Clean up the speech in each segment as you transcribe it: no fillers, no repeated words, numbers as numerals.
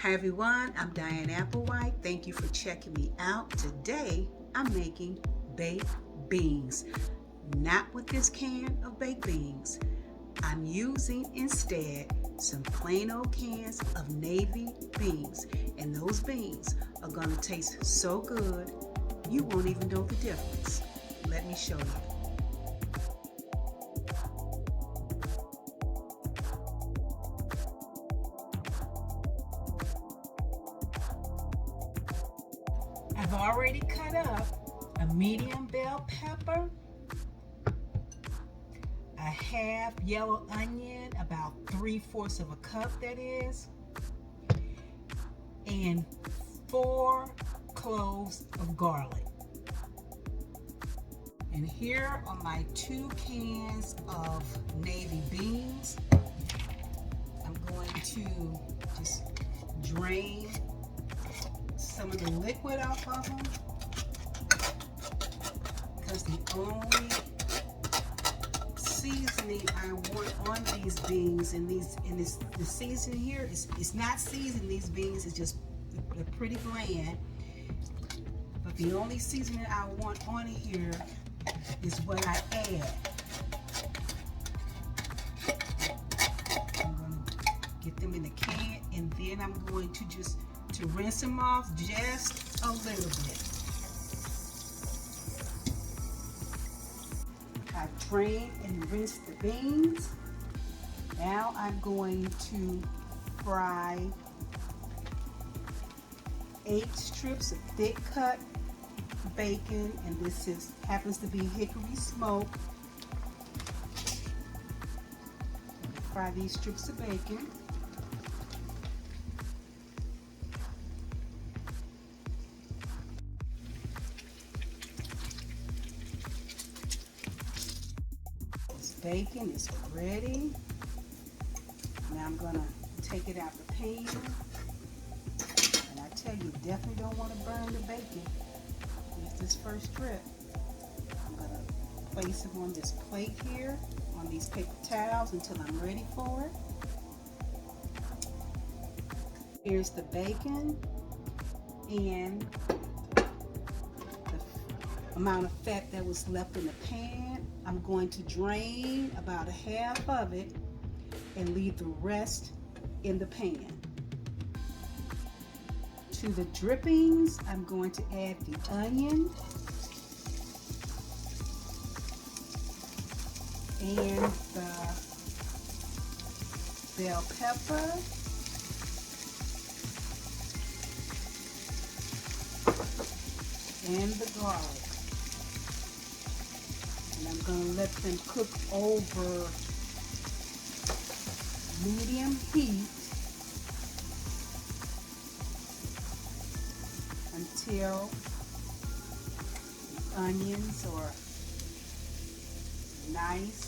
Hi everyone, I'm Diane Applewhite. Thank you for checking me out. Today I'm making baked beans. Not with this can of baked beans. I'm using instead some plain old cans of navy beans. And those beans are gonna taste so good, you won't even know the difference. Let me show you. I've already cut up a medium bell pepper, a half yellow onion, about 3/4 of a cup that is, and 4 cloves of garlic. And here are my 2 cans of navy beans. I'm going to just drain some of the liquid off of them, because the only seasoning I want on these beans and the seasoning here is not seasoning these beans, it's just they're pretty bland. But the only seasoning I want on here is what I add. I'm going to get them in the can, and then I'm going to just rinse them off just a little bit. I've drained and rinsed the beans. Now I'm going to fry 8 strips of thick cut bacon, and this happens to be hickory smoked. Fry these strips of bacon. Bacon is ready. Now I'm gonna take it out the pan, and I tell you, definitely don't want to burn the bacon with this first strip. I'm gonna place them on this plate here, on these paper towels, until I'm ready for it. Here's the bacon and the amount of fat that was left in the pan. I'm going to drain about a half of it and leave the rest in the pan. To the drippings, I'm going to add the onion and the bell pepper and the garlic. And I'm going to let them cook over medium heat until the onions are nice,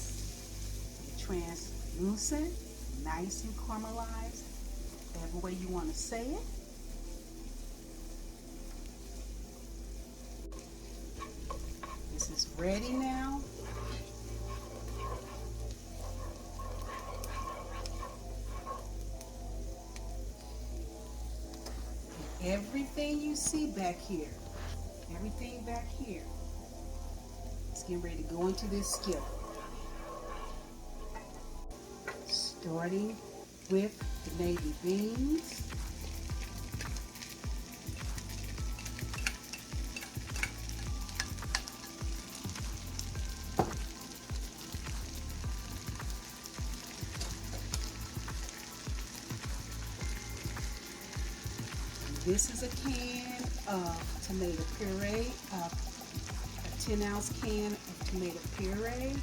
translucent, nice and caramelized, whatever way you want to say it. This is ready now. Everything you see back here, everything back here, is getting ready to go into this skillet. Starting with the navy beans. This is a can of tomato puree, a 10-ounce can of tomato puree.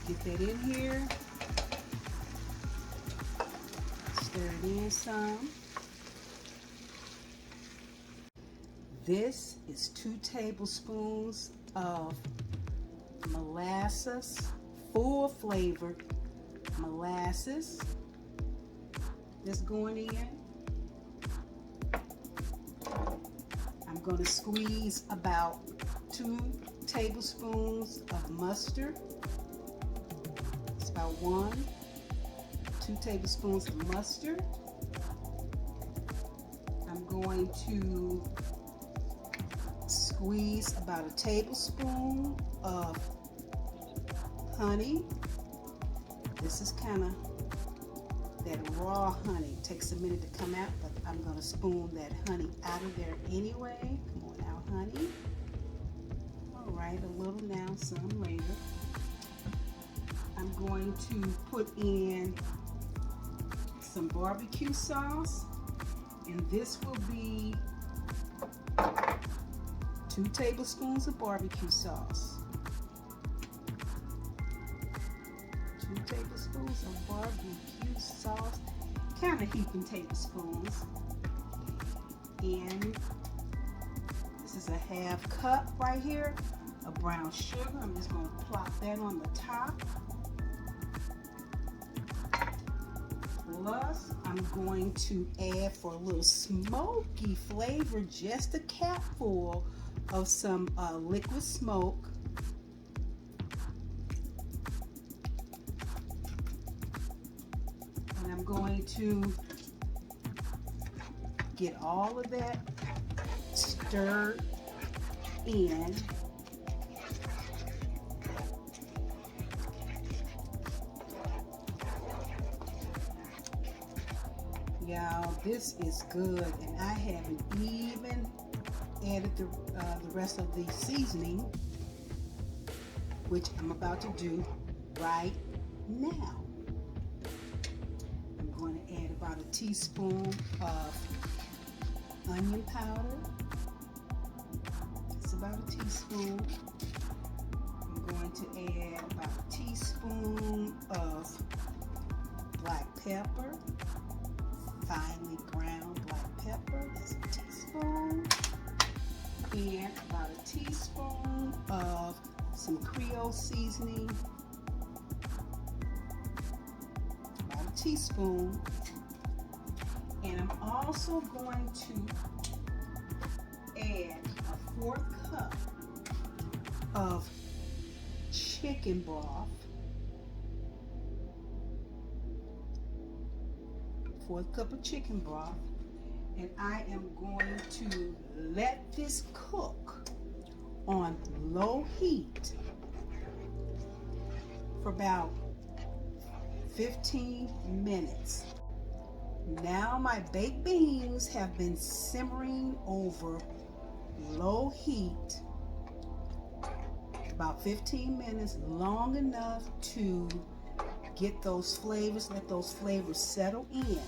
Get that in here. Stir it in some. This is 2 tablespoons of molasses, full flavored molasses that's going in. I'm going to squeeze about 2 tablespoons of mustard. about 2 tablespoons of mustard. I'm going to squeeze about a tablespoon of honey. This is kind of that raw honey. It takes a minute to come out, but I'm going to spoon that honey out of there anyway. Come on now, honey. All right, a little now, some later. I'm going to put in some barbecue sauce, and this will be 2 tablespoons of barbecue sauce. 2 tablespoons of barbecue sauce, kind of heaping tablespoons. And this is a half cup right here of brown sugar. I'm just going to plop that on the top. Plus, I'm going to add, for a little smoky flavor, just a capful of some liquid smoke. And I'm going to get all of that stirred in. Y'all, this is good, and I haven't even added the rest of the seasoning, which I'm about to do right now. I'm going to add about a teaspoon of onion powder. It's about a teaspoon. I'm going to add about a teaspoon of black pepper. Finely ground black pepper, that's a teaspoon, and about a teaspoon of some Creole seasoning, about a teaspoon, and I'm also going to add a 1/4 cup of chicken broth. 1/4 cup of chicken broth, and I am going to let this cook on low heat for about 15 minutes. Now my baked beans have been simmering over low heat about 15 minutes, long enough to get those flavors, let those flavors settle in.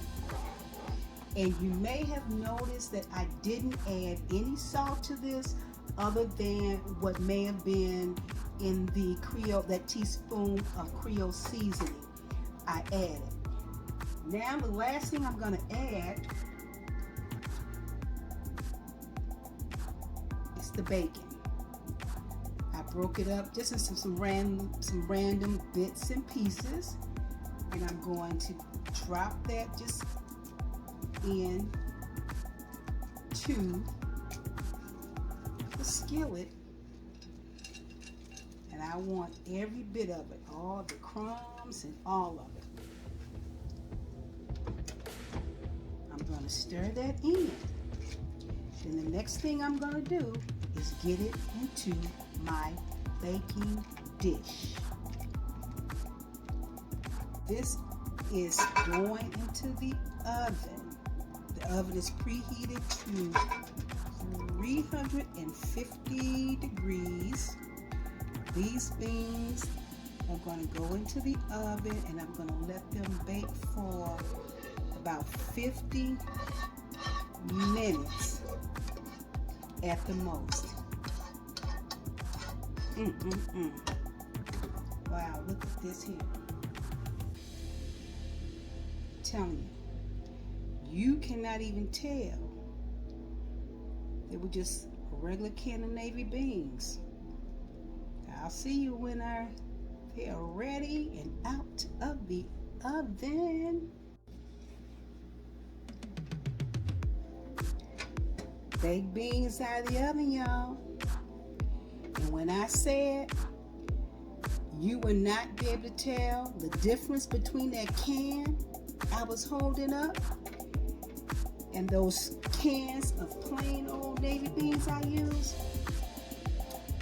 And you may have noticed that I didn't add any salt to this other than what may have been in the Creole, that teaspoon of Creole seasoning I added. Now the last thing I'm going to add is the bacon. I broke it up just in some random bits and pieces, and I'm going to drop that just in to the skillet, and I want every bit of it, all the crumbs and all of it. I'm going to stir that in. Then the next thing I'm going to do is get it into my baking dish. This is going into the oven. The oven is preheated to 350 degrees. These beans are going to go into the oven, and I'm going to let them bake for about 50 minutes at the most. Wow, look at this here. I'm telling you, you cannot even tell. They were just a regular can of navy beans. I'll see you when they are ready and out of the oven. Baked beans out of the oven, y'all. And when I said you would not be able to tell the difference between that can I was holding up and those cans of plain old navy beans I use.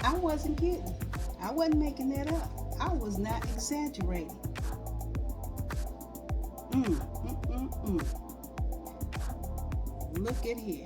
I wasn't kidding. I wasn't making that up. I was not exaggerating. Look at here.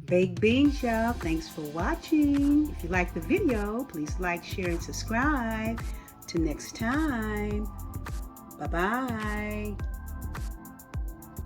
Baked beans, y'all. Thanks for watching. If you like the video, please like, share, and subscribe. Till next time. Bye-bye.